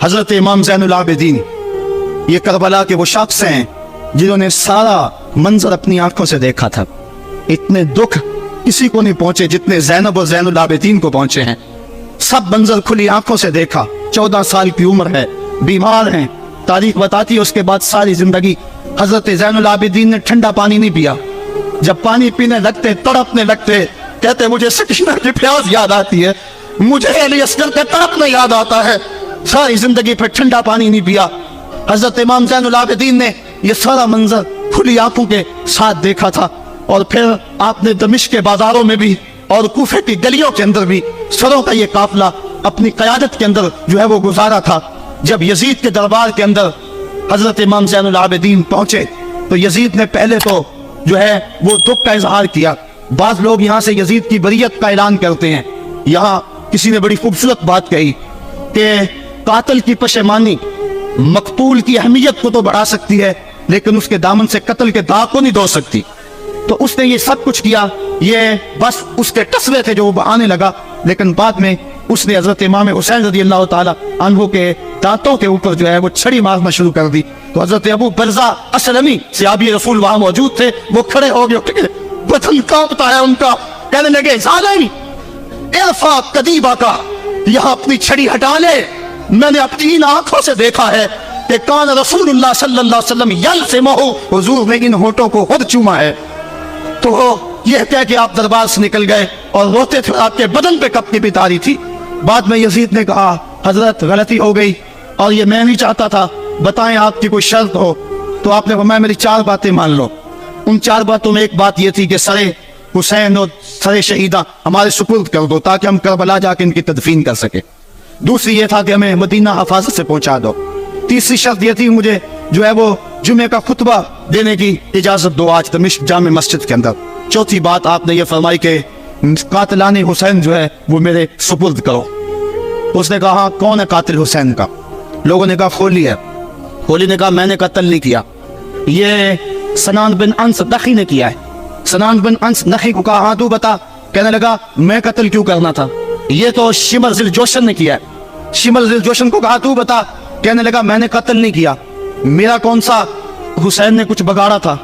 हजरत इमाम ज़ैनुल आबिदीन ये करबला के वो शख्स हैं जिन्होंने सारा मंजर अपनी आंखों से देखा था। इतने दुख किसी को नहीं पहुंचे जितने ज़ैनब और ज़ैनुल आबिदीन को पहुंचे हैं। सब मंजर खुली आंखों से देखा। 14 साल की उम्र है, बीमार हैं, तारीख बताती है उसके बाद सारी जिंदगी हजरत ज़ैनुल आबिदीन ने ठंडा पानी नहीं पिया। जब पानी पीने लगते तड़पने लगते, कहते मुझे सकीना की प्यास याद आती है, मुझे अली असगर का तड़पना याद आता है। सारी जिंदगी फिर ठंडा पानी नहीं पिया। हजरत इमाम ज़ैनुल आबिदीन ने ये सारा मंजर खुली आंखों के साथ देखा था। और फिर आपने दमिश्क के बाजारों में भी और कूफे की गलियों के अंदर भी सरों का ये काफिला अपनी क़यादत के अंदर जो है वो गुजारा था। जब यजीद के दरबार के अंदर हजरत इमाम ज़ैनुल आबिदीन पहुंचे तो यजीद ने पहले तो जो है वो दुख का इजहार किया। बाज़ लोग यहाँ से यजीद की बरियत का ऐलान करते हैं। यहाँ किसी ने बड़ी खूबसूरत बात कही कि कातिल की पशेमानी मकतूल की अहमियत को तो बढ़ा सकती है, लेकिन उसके दामन से कत्ल के दाग को नहीं धो सकती। तो उसने ये सब कुछ किया, ये बस उसके टसवे थे जो वो बहाने लगा। लेकिन बाद में उसने हजरत इमाम हुसैन रज़ी अल्लाह ताला अन्हु के दांतों के ऊपर जो है वो छड़ी मारना शुरू कर दी। तो हजरत अबू बरज़ा असलमी सहाबी रसूल वहां मौजूद थे, वो खड़े हो गए, बदन कांपता है उनका, कहने लगे ज़ालिम इरफा कदीबा का, यहाँ अपनी छड़ी हटा ले। मैंने अपनी इन आंखों से देखा है कि कान रसूलुल्लाह सल्लल्लाहु अलैहि वसल्लम यल्सिमुहु, हुजूर ने इन होठों को खुद चूमा है। तो यह कह के आप दरबार से निकल गए और रोते थे, आपके बदन पे कपनी भी तारी थी। बाद में यजीद ने कहा हजरत गलती हो गई और ये मैं नहीं चाहता था, बताएं आपकी कोई शर्त हो। तो आपने फरमाया मेरी 4 बातें मान लो। उन 4 बातों में एक बात ये थी कि सरे हुसैन और सरे शहीदा हमारे सुपुर्द कर दो ताकि हम करबला जाके इनकी तदफीन कर सके। दूसरी ये था कि हमें मदीना हफाजत से पहुंचा दो। तीसरी शर्त ये थी मुझे जो है वो जुमे का खुतबा देने की इजाजत दो आज दमिश्क जामे मस्जिद के अंदर। चौथी बात आपने ये फरमाई कि कातिलाने हुसैन जो है वो मेरे सुपुर्द करो। उसने कहा कौन है कातिल हुसैन का? लोगों ने कहा खोली है। खोली ने कहा मैंने कत्ल नहीं किया, ये सनान बिन अंस नखी ने किया है। सनान बिन अंस नखी को कहा हाँ तू बता। कहने लगा मैं कत्ल क्यों करना था, ये तो शिमर जिल जोशन ने किया है। शिमर जिल जोशन को कहा तू बता। कहने लगा मैंने कत्ल नहीं किया, मेरा कौन सा हुसैन ने कुछ बगाड़ा था,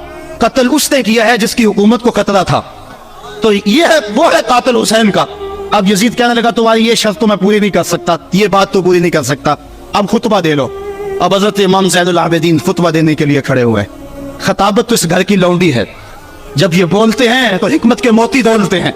कत्ल उसने किया है जिसकी हुकूमत को खतरा था। तो ये है वो है कातिल हुसैन का। अब यजीद कहने लगा तुम्हारी ये शर्त तो मैं पूरी नहीं कर सकता, ये बात तो पूरी नहीं कर सकता, अब खुतबा दे लो। अब हजरत इमाम ज़ैनुल आबिदीन खुतबा देने के लिए खड़े हुए। खताबत तो इस घर की लौंडी है, जब ये बोलते हैं तो हिकमत के मोती दौड़ते हैं।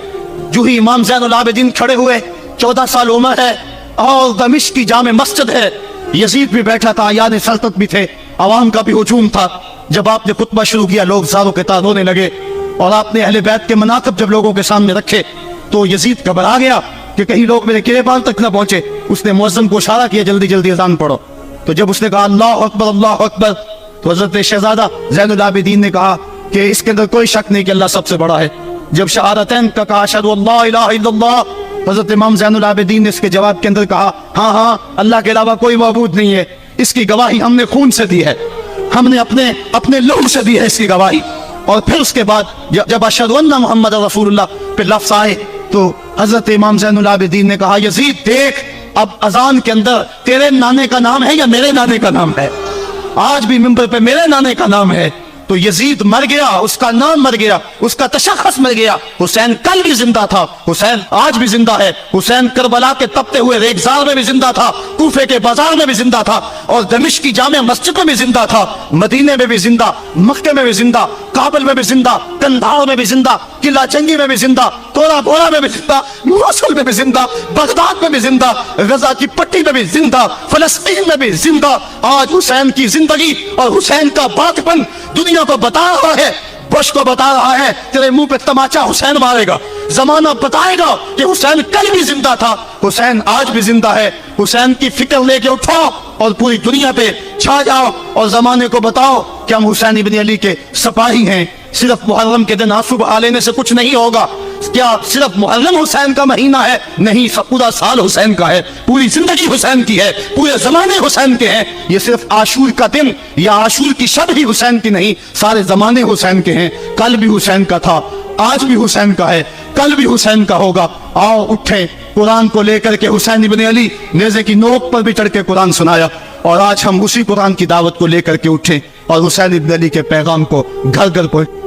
जो ही इमाम ज़ैनुल आबिदीन खड़े हुए, 14 साल उम्र है और दमिश्क की जामे मस्जिद है, यजीद भी बैठा था, यानी सल्तनत भी थे, अवाम का भी हुजूम था। जब आपने खुतबा शुरू किया लोग ज़ारों के तार रोने लगे और आपने अहले बैत के मनाक़िब जब लोगों के सामने रखे तो यजीद घबरा गया कि कहीं लोग मेरे गिरेबान तक न पहुंचे। उसने मुअज्जिन को इशारा किया जल्दी जल्दी अज़ान पढ़ो। तो जब उसने कहा अल्लाह अकबर अल्लाह अकबर, तो हज़रत शहज़ादा ज़ैनुल आबिदीन ने कहा कि इसके अंदर कोई शक नहीं कि अल्लाह सबसे बड़ा है। जब शहादतैन का कहा अशहदु अल्ला इलाहा इल्लल्लाह, हज़रत इमाम ज़ैनुल आबिदीन ने इसके जवाब के अंदर कहा हाँ हाँ अल्लाह के अलावा कोई माबूद नहीं है, इसकी गवाही हमने खून से दी है, हमने अपने अपने लहू से दी है इसकी गवाही। और फिर उसके बाद जब अशहदु अन्ना मुहम्मद रसूलुल्लाह पे लफ्ज़ आए तो हज़रत इमाम ज़ैनुल आबिदीन ने कहा यजीद देख अब अजान के अंदर तेरे नाने का नाम है या मेरे नाने का नाम है? आज भी मिंबर पे मेरे नाने का नाम है। तो यजीद मर गया, उसका नाम मर गया, उसका तशख्खुस मर गया। हुसैन कल भी जिंदा था, हुसैन आज भी जिंदा है। हुसैन करबला के तपते हुए रेगजार में भी जिंदा था, कूफे के बाजार में भी जिंदा था और दमिश्क की जामे मस्जिद में भी जिंदा था, मदीने में भी जिंदा, मक्के में भी जिंदा, काबुल में भी जिंदा, कंधार में भी जिंदा, किला जंगी में भी जिंदा, तोरा बोरा में भी जिंदा, मोसुल में भी जिंदा, बगदाद में भी जिंदा, गजा की पट्टी में भी जिंदा, फलस्तीन में भी जिंदा। आज हुसैन की जिंदगी और हुसैन का बातपन दुनिया को बता रहा है, बुश को बता रहा है तेरे मुंह पे तमाचा हुसैन मारेगा। जमाना बताएगा कि हुसैन कल भी जिंदा था, हुसैन आज भी जिंदा है। हुसैन की फिक्र लेके उठो और पूरी दुनिया पे छा जाओ और जमाने को बताओ कि हम हुसैन इब्न अली के सिपाही हैं। सिर्फ मुहर्रम के दिन आंसू बहा लेने से कुछ नहीं होगा। क्या सिर्फ मुहर्रम हुसैन का महीना है? नहीं, सब पूरा साल हुसैन का है, पूरी जिंदगी हुसैन की है, पूरे जमाने हुसैन के हैं। ये सिर्फ आशूर का दिन या आशूर की शब ही हुसैन की नहीं, सारे जमाने हुसैन के हैं। कल भी हुसैन का था, आज भी हुसैन का है, कल भी हुसैन का होगा। आओ उठे, कुरान को लेकर के हुसैन इब्न अली नेज़े की नोक पर भी चढ़ के कुरान सुनाया, और आज हम उसी कुरान की दावत को लेकर के उठे और हुसैन इब्न अली के पैगाम को घर घर पहुंचे।